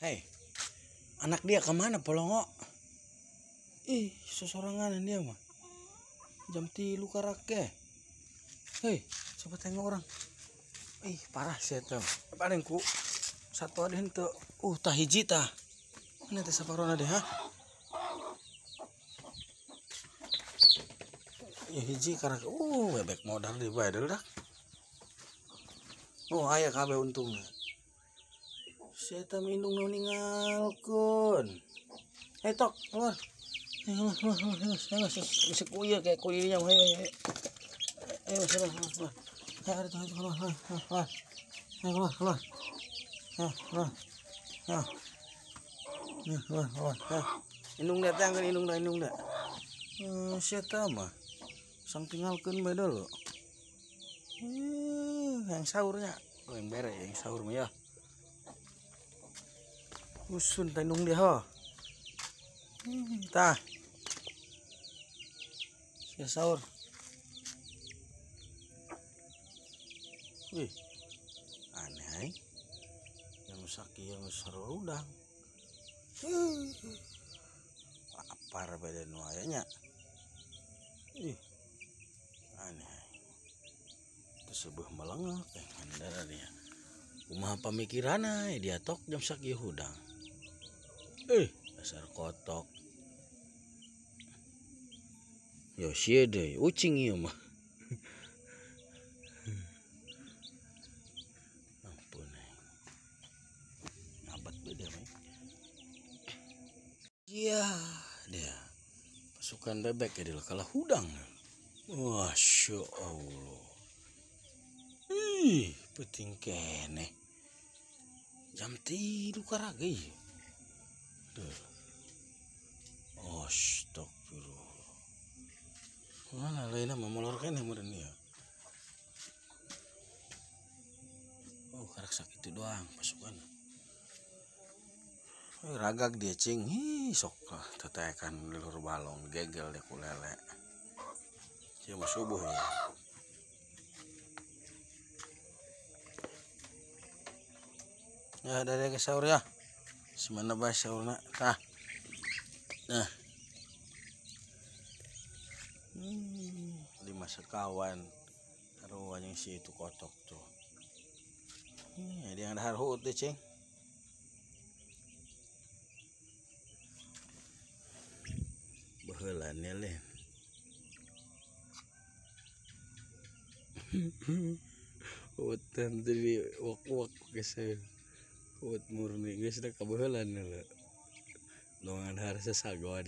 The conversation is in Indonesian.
Hei, anak dia kemana Polongo? Ih, sesorangan dia mah. Jam 3 karake. Hei, coba tengok orang. Ih, parah sih itu. Paling ku satu ada henteu. Tah hiji tah. Mana teh saparona deh, ha? Ya hiji karake. Bebek modal di bae dah. Aya kabeh untungnya. Saya minum ninggalkeun. Hei tok, keluar. Bisa kuya kayak kuyanya mah. Ayo keluar. Ayo keluar. Keluar. Keluar. Indung da teh anggeun indung da. Sia teh mah. Sang tinggalkeun bae dulu. Yang sahurnya. Yang bere yang sahur mah ya. Usun tandung dia ho. Tah. Sia sahur. Wih. Aneh. Yang sakit yang seru udang. Lapar badan wayanya. Ih. Aneh. Tersebut melengok ngandara dia. Kumaha pamikiranna dia tok jam sakit hudang. Dasar kotok. Yo sia deui ucing ieu mah. Ampun. Ngabat beda mah. Iya, dia. Pasukan bebek ya dia kalah hudang. Masya Allah. Penting kene. Jam 3 karage. Astagfirullah. Mana lainnya memolor kene meureun ieu. Karak sakit itu doang pasukan. Ragag dia cing. Sok tetekan di luar balong gegel deh ku lele. Cia mah subuh ya. Ya dari ke sahur ya. Semana bae sahurna tah. Nah. 5 sekawan. Taruh yang si itu kotok tuh. Dia yang dahar hut deh cing. Baheula nelen. Hutan tadi wak-wak geus. Hut murni geus da kabeulan heula. Dongan har sasagon.